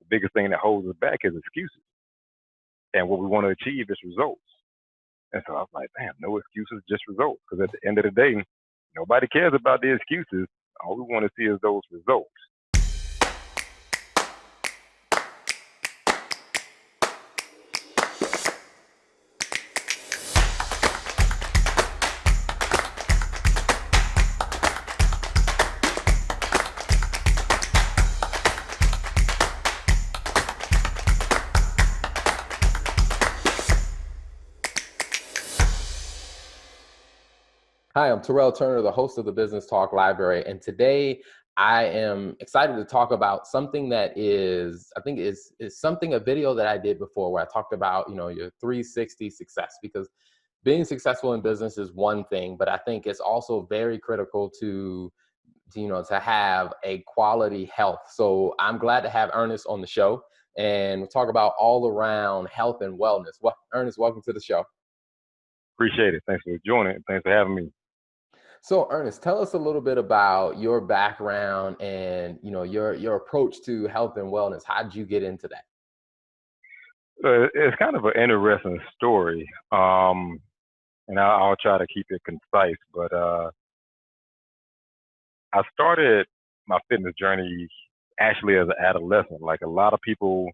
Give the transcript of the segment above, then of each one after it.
the biggest thing that holds us back is excuses. And what we want to achieve is results. And so I was like, damn, no excuses, just results. Because at the end of the day, nobody cares about the excuses. All we want to see is those results. Hi, I'm Terrell Turner, the host of the Business Talk Library, and today I am excited to talk about something that I think is something, a video that I did before where I talked about, your 360 success, because being successful in business is one thing, but I think it's also very critical to have a quality health. So I'm glad to have Ernest on the show, and we'll talk about all around health and wellness. Well, Ernest, welcome to the show. Appreciate it. Thanks for joining. Thanks for having me. So Ernest, tell us a little bit about your background and your approach to health and wellness. How did you get into that? It's kind of an interesting story, and I'll try to keep it concise. But I started my fitness journey actually as an adolescent. Like a lot of people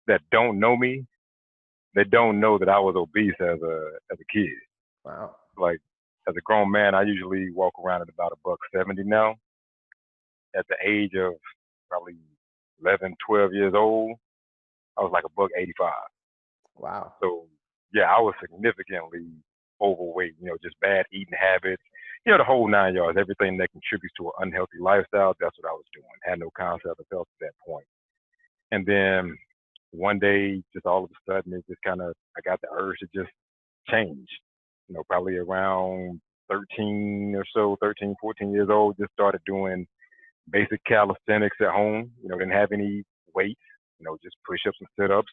that don't know me, they don't know that I was obese as a kid. Wow. Like as a grown man, I usually walk around at about a buck 70 now. At the age of probably 11, 12 years old, I was like a buck 85. Wow. So yeah, I was significantly overweight, just bad eating habits, the whole nine yards, everything that contributes to an unhealthy lifestyle, that's what I was doing. Had no concept of health at that point. And then one day, just all of a sudden, it just kind of, I got the urge to just change, probably around 13 or so, 13, 14 years old, just started doing basic calisthenics at home, didn't have any weights, just push-ups and sit-ups,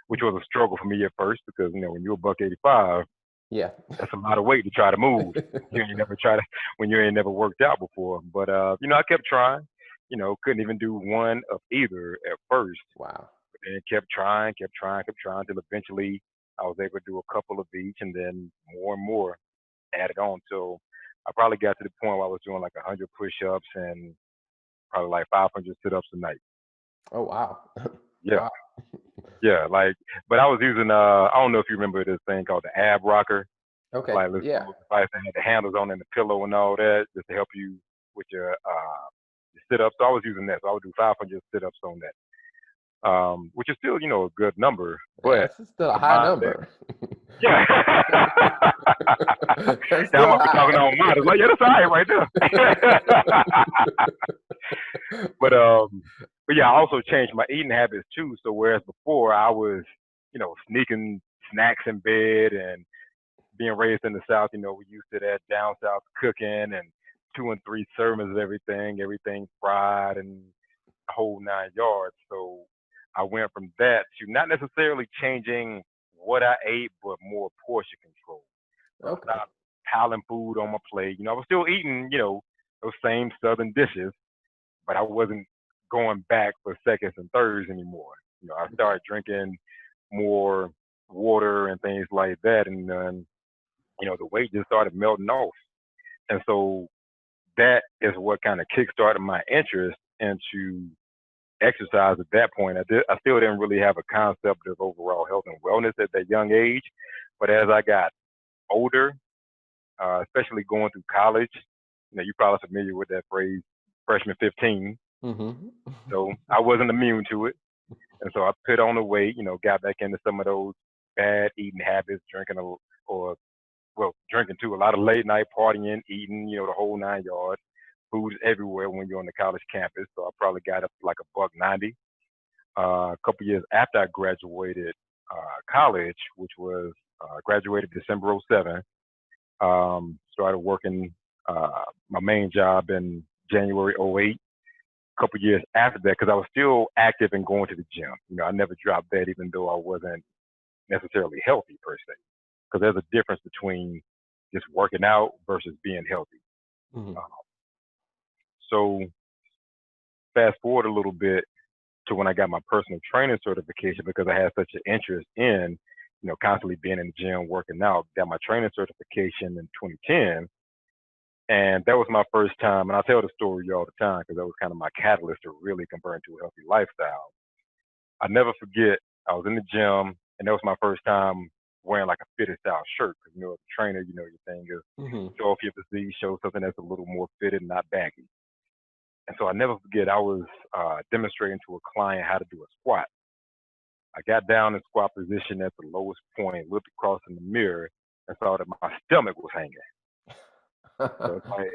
which was a struggle for me at first because, when you're a buck 85, yeah, that's a lot of weight to try to move. When you ain't never worked out before. But, I kept trying, couldn't even do one of either at first. Wow. But then kept trying until eventually I was able to do a couple of each and then more and more added on. So I probably got to the point where I was doing like 100 push-ups and probably like 500 sit-ups a night. Oh, wow. Yeah. Wow. Yeah, but I was using, I don't know if you remember this thing called the ab rocker. Okay. Like, let's Yeah. device that had the handles on and the pillow and all that, just to help you with your sit-ups. So I was using that. So I would do 500 sit-ups on that, which is still, a good number. But that's still a the high mindset, number. yeah. That's Now I'm still up here high. talking on mine. It's like, yeah, that's all right right there. But yeah, I also changed my eating habits too. So whereas before I was, sneaking snacks in bed and being raised in the South, we used to that down South cooking and 2 and 3 sermons of everything fried and the whole nine yards. So I went from that to not necessarily changing what I ate, but more portion control. So I Okay. stopped piling food on my plate. I was still eating, those same Southern dishes, but I wasn't going back for seconds and thirds anymore. I started drinking more water and things like that, and the weight just started melting off. And so that is what kind of kickstarted my interest into exercise at that point. I still didn't really have a concept of overall health and wellness at that young age, but as I got older, especially going through college, you're probably familiar with that phrase, freshman 15. Mm-hmm. So I wasn't immune to it. And so I put on the weight, got back into some of those bad eating habits, drinking too, a lot of late night partying, eating, the whole nine yards. Food is everywhere when you're on the college campus. So I probably got up to like a buck 90. A couple years after I graduated college, which was graduated December '07, started working my main job in January '08. A couple years after that, because I was still active and going to the gym. I never dropped that, even though I wasn't necessarily healthy per se. Because there's a difference between just working out versus being healthy. Mm-hmm. So fast forward a little bit, to when I got my personal training certification because I had such an interest in, constantly being in the gym, working out. Got my training certification in 2010, and that was my first time. And I tell the story all the time because that was kind of my catalyst to really convert to a healthy lifestyle. I never forget. I was in the gym, and that was my first time wearing like a fitted style shirt because as a trainer, your thing is Hmm. show off your physique, show something that's a little more fitted, not baggy. And so I never forget. I was demonstrating to a client how to do a squat. I got down in squat position at the lowest point, looked across in the mirror, and saw that my stomach was hanging. So it's like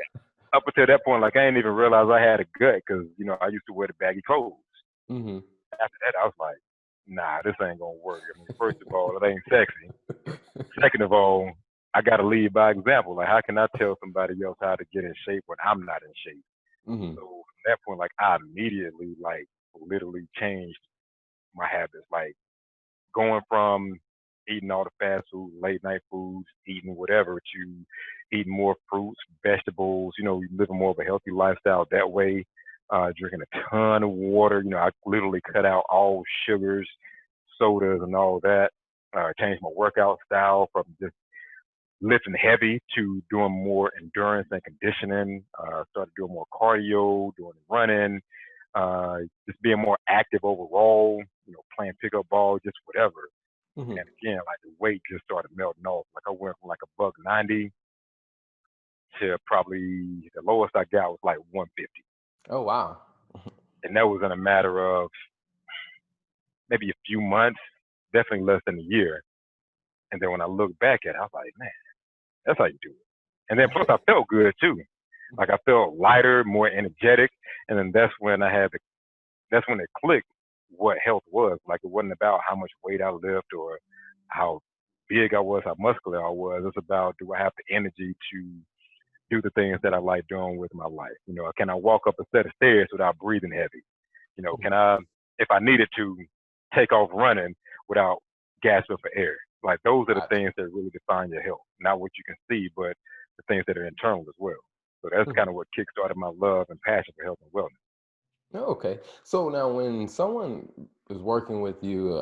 up until that point, like I didn't even realize I had a gut because I used to wear the baggy clothes. Hmm. After that, I was like, nah, this ain't gonna work. I mean, first of all, it ain't sexy. Second of all, I gotta lead by example. Like, how can I tell somebody else how to get in shape when I'm not in shape? Hmm. So from that point, like I immediately like literally changed my habits. Like going from eating all the fast food, late night foods, eating whatever to eating more fruits, vegetables, living more of a healthy lifestyle that way, drinking a ton of water. I literally cut out all sugars, sodas, and all that. Changed my workout style from just lifting heavy to doing more endurance and conditioning. Started doing more cardio, doing running, uh, just being more active overall. Playing pickup ball, just whatever. Hmm. And again, like the weight just started melting off. Like I went from like a buck 90 to probably the lowest I got was like 150, Oh, wow. and that was in a matter of maybe a few months, definitely less than a year. And then when I look back at it, I was like, man, that's how you do it. And then plus I felt good too. Like I felt lighter, more energetic, and then that's when it clicked what health was. Like it wasn't about how much weight I lift or how big I was, how muscular I was. It's about, do I have the energy to do the things that I like doing with my life? Can I walk up a set of stairs without breathing heavy? Can I, if I needed to, take off running without gasping for air? Like those are the Gotcha. things that really define your health, not what you can see, but the things that are internal as well. So that's Mhm. kind of what kickstarted my love and passion for health and wellness. Oh, okay. So now, when someone is working with you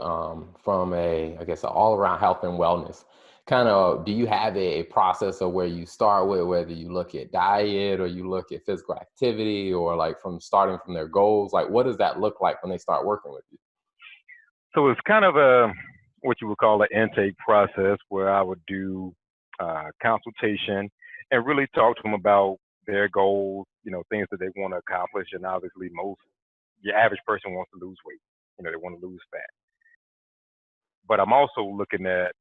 from I guess, an all-around health and wellness, kind of, do you have a process of where you start with, whether you look at diet or you look at physical activity, or like from starting from their goals? Like, what does that look like when they start working with you? So it's kind of a what you would call an intake process where I would do consultation and really talk to them about their goals, things that they want to accomplish. And obviously, your average person wants to lose weight. They want to lose fat. But I'm also looking at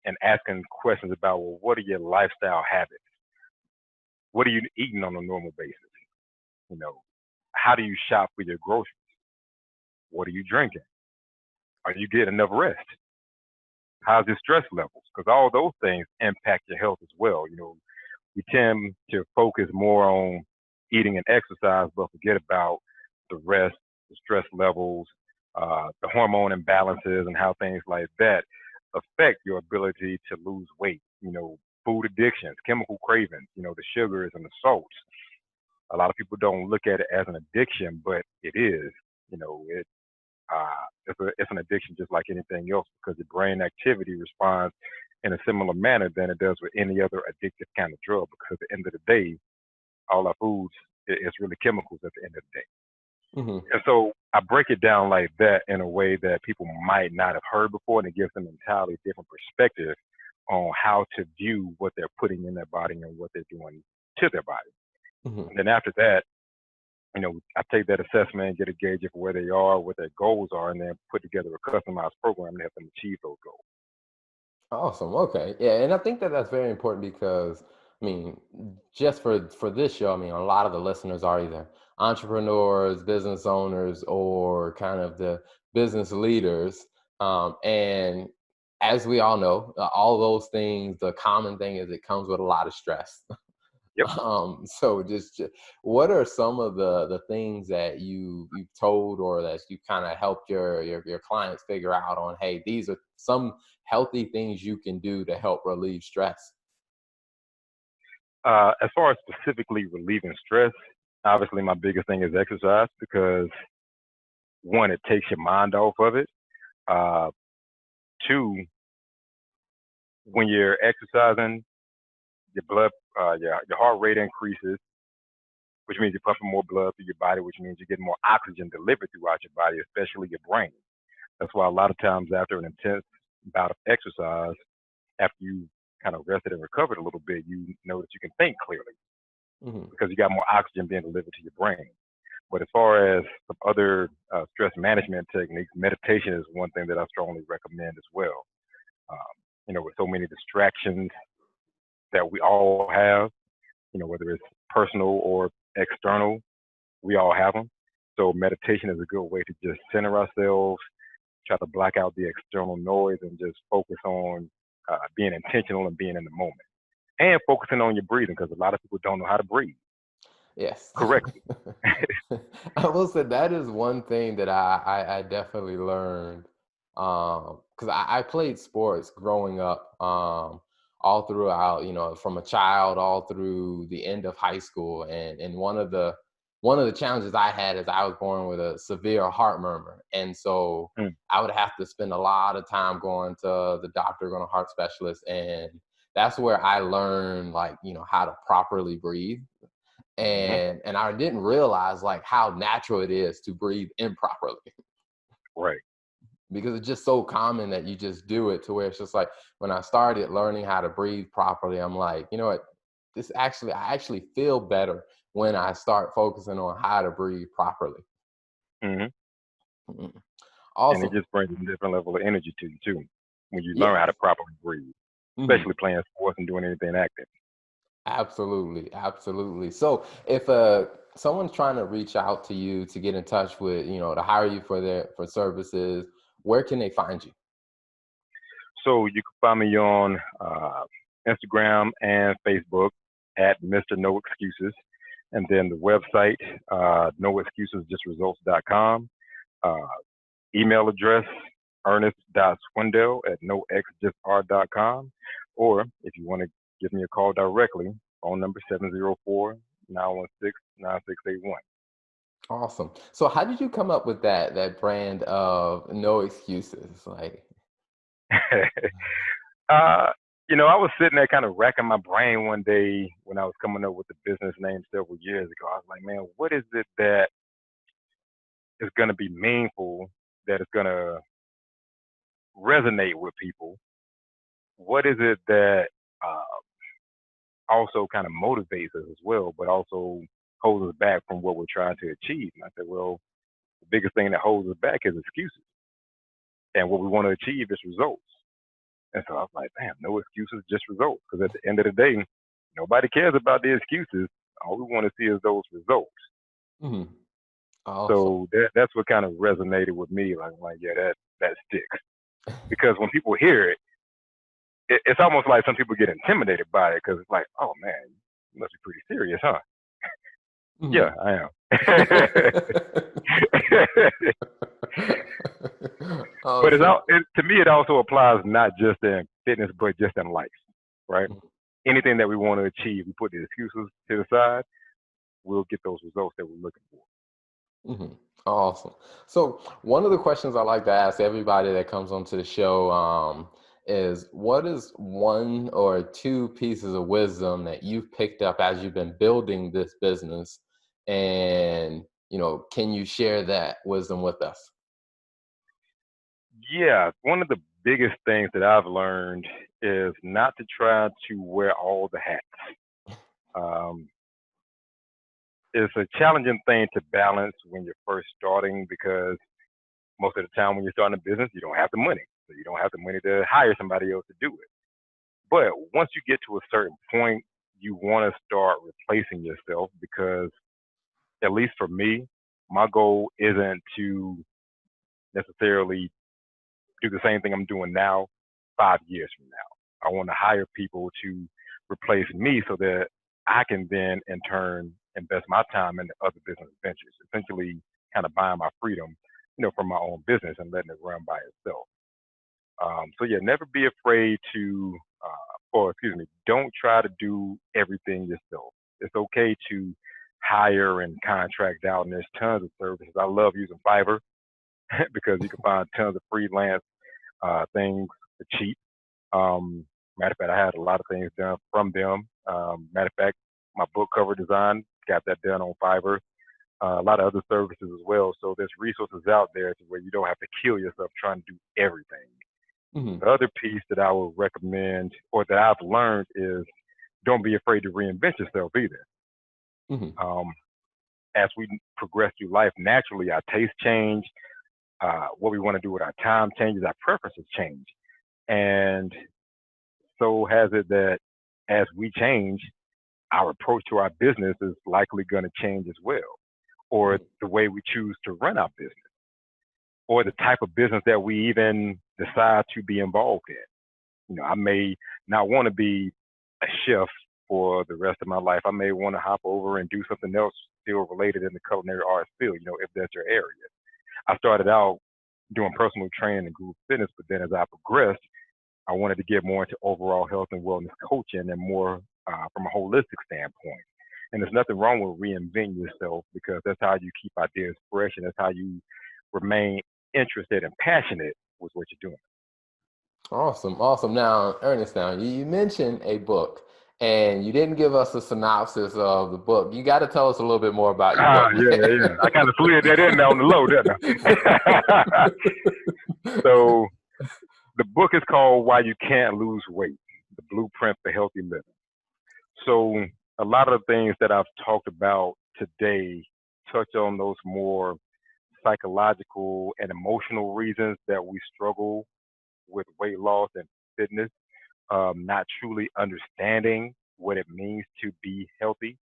and asking questions about, well, what are your lifestyle habits? What are you eating on a normal basis? You know, how do you shop for your groceries? What are you drinking? Are you getting enough rest? How's your stress levels? Because all those things impact your health as well. We tend to focus more on eating and exercise, but forget about the rest, the stress levels, the hormone imbalances, and how things like that affect your ability to lose weight. Food addictions, chemical cravings, the sugars and the salts. A lot of people don't look at it as an addiction, but it is. It's an addiction just like anything else because your brain activity responds in a similar manner than it does with any other addictive kind of drug. Because at the end of the day, all our foods is really chemicals at the end of the day. Hmm. And so I break it down like that in a way that people might not have heard before, and it gives them an entirely different perspective on how to view what they're putting in their body and what they're doing to their body. Hmm. And then after that, I take that assessment and get a gauge of where they are, what their goals are, and then put together a customized program to help them achieve those goals. Awesome. Okay. Yeah, and I think that that's very important because, I mean, just for this show, I mean, a lot of the listeners are either entrepreneurs, business owners, or kind of the business leaders. And as we all know, all those things, the common thing is it comes with a lot of stress. Yep. So what are some of the things that you've told, or that you kind of helped your clients figure out on, hey, these are some healthy things you can do to help relieve stress? As far as specifically relieving stress, obviously my biggest thing is exercise because one, it takes your mind off of it. Uh, two, when you're exercising, your blood, your heart rate increases, which means you're pumping more blood through your body, which means you're getting more oxygen delivered throughout your body, especially your brain. That's why a lot of times after an intense bout of exercise, after you kind of rested and recovered a little bit, you know that you can think clearly Hmm. because you got more oxygen being delivered to your brain. But as far as some other stress management techniques, meditation is one thing that I strongly recommend as well. Um, with so many distractions that we all have, whether it's personal or external, we all have them. So meditation is a good way to just center ourselves, try to block out the external noise, and just focus on being intentional and being in the moment, and focusing on your breathing because a lot of people don't know how to breathe Yes. correctly. I will say that is one thing that I definitely learned, because I played sports growing up, all throughout, from a child all through the end of high school. And one of the challenges I had is I was born with a severe heart murmur. And so Mm, I would have to spend a lot of time going to the doctor, going to heart specialist. And that's where I learned, like, how to properly breathe. mhm. And I didn't realize, like, how natural it is to breathe improperly, Right. because it's just so common that you just do it, to where it's just like, when I started learning how to breathe properly, I'm like, you know what, I actually feel better when I start focusing on how to breathe properly. Hmm. Mhm. And it Awesome. just brings a different level of energy to you too when you learn how Yes. to properly breathe, Mhm. especially playing sports and doing anything active. Absolutely, absolutely. So if someone's trying to reach out to you to get in touch with, to hire you for services, where can they find you? So you can find me on Instagram and Facebook at Mr. No Excuses, and then the website noexcusesjustresults.com. Uh, email address ernest.swindell at noxjustr.com, or if you want to give me a call directly, phone number 704-916-9681. Awesome. So how did you come up with that brand of no excuses? Like, uh, I was sitting there kind of racking my brain one day when I was coming up with the business name several years ago. I was like, man, what is it that is going to be meaningful, that is going to resonate with people? What is it that uh, also kind of motivates us as well, but also holds us back from what we're trying to achieve? And I said, well, the biggest thing that holds us back is excuses. And what we want to achieve is results. And so I was like, damn, no excuses, just results. Because at the end of the day, nobody cares about the excuses. All we want to see is those results. mhm, awesome. So that's what kind of resonated with me. Like, yeah, that sticks. Because when people hear it, it's almost like some people get intimidated by it because it's like, oh man, you must be pretty serious, huh? Yeah, Mhm. I am. But Awesome. to me, it also applies not just in fitness, but just in life, right? Anything that we want to achieve, we put the excuses to the side, we'll get those results that we're looking for. Mhm. Awesome. So one of the questions I like to ask everybody that comes onto the show, is, what is one or two pieces of wisdom that you've picked up as you've been building this business? And, can you share that wisdom with us? Yeah, one of the biggest things that I've learned is not to try to wear all the hats. Um, it's a challenging thing to balance when you're first starting because most of the time when you're starting a business, you don't have the money. So you don't have the money to hire somebody else to do it. But once you get to a certain point, you want to start replacing yourself because, at least for me, my goal isn't to necessarily do the same thing I'm doing now 5 years from now. I want to hire people to replace me so that I can then, in turn, invest my time into other business ventures, essentially kind of buying my freedom, from my own business and letting it run by itself. So yeah, never be afraid to, or excuse me, don't try to do everything yourself. It's okay to hire and contract out, and there's tons of services. I love using Fiverr. because you can find tons of freelance things for cheap. Matter of fact, I had a lot of things done from them. Matter of fact, my book cover design, got that done on Fiverr. A lot of other services as well. So there's resources out there to where you don't have to kill yourself trying to do everything. Hmm. The other piece that I would recommend or that I've learned is don't be afraid to reinvent yourself either. Hmm. Um, as we progress through life, naturally our tastes change, what we want to do with our time changes, our preferences change. And so has it that as we change, our approach to our business is likely going to change as well, or the way we choose to run our business, or the type of business that we even decide to be involved in. I may not want to be a chef for the rest of my life. I may want to hop over and do something else still related in the culinary arts field, if that's your area. I started out doing personal training and group fitness, but then as I progressed, I wanted to get more into overall health and wellness coaching and more from a holistic standpoint. And there's nothing wrong with reinventing yourself because that's how you keep ideas fresh and that's how you remain interested and passionate with what you're doing. Awesome, awesome. Now, Ernest, now you mentioned a book, and you didn't give us a synopsis of the book. You got to tell us a little bit more about your book. Yeah. I kind of slid that in there on the low, didn't I? So the book is called Why You Can't Lose Weight, The Blueprint for Healthy Living. So a lot of the things that I've talked about today touch on those more psychological and emotional reasons that we struggle with weight loss and fitness, not truly understanding what it means to be healthy.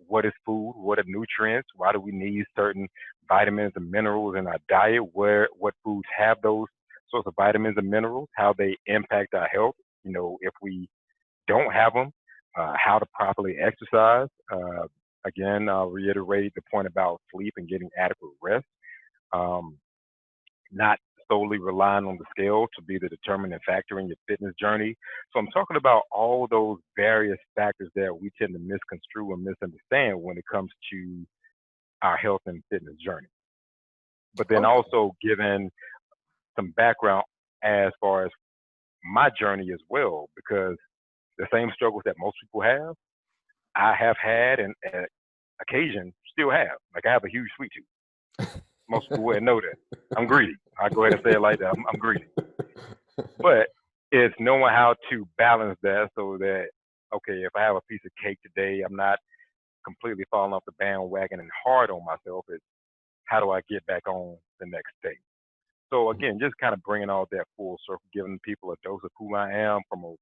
What is food? What are nutrients? Why do we need certain vitamins and minerals in our diet? What foods have those sorts of vitamins and minerals? How they impact our health? If we don't have them, how to properly exercise. Again, I'll reiterate the point about sleep and getting adequate rest. Um, not solely relying on the scale to be the determining factor in your fitness journey. So I'm talking about all those various factors that we tend to misconstrue and misunderstand when it comes to our health and fitness journey. But then Okay. also giving some background as far as my journey as well, because the same struggles that most people have, I have had and at occasion still have. Like I have a huge sweet tooth. Most people wouldn't know that. I'm greedy. I go ahead and say it like that. I'm greedy. But it's knowing how to balance that so that, okay, if I have a piece of cake today, I'm not completely falling off the bandwagon and hard on myself. It's how do I get back on the next day? So again, just kind of bringing all that full circle, giving people a dose of who I am from a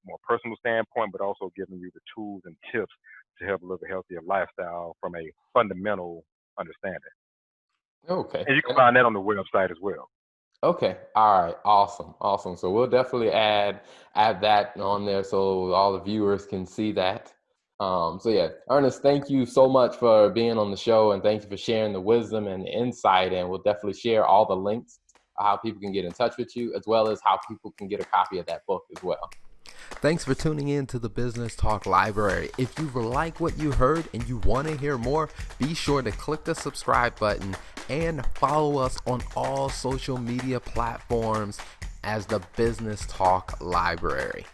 more personal standpoint, but also giving you the tools and tips to help live a healthier lifestyle from a fundamental understanding. Okay. And you can find that on the website as well. Okay. All right. Awesome. Awesome. So we'll definitely add that on there so all the viewers can see that. So yeah, Ernest, thank you so much for being on the show and thank you for sharing the wisdom and the insight. And we'll definitely share all the links how people can get in touch with you, as well as how people can get a copy of that book as well. Thanks for tuning in to the Business Talk Library. If you like what you heard and you want to hear more, be sure to click the subscribe button and follow us on all social media platforms as the Business Talk Library.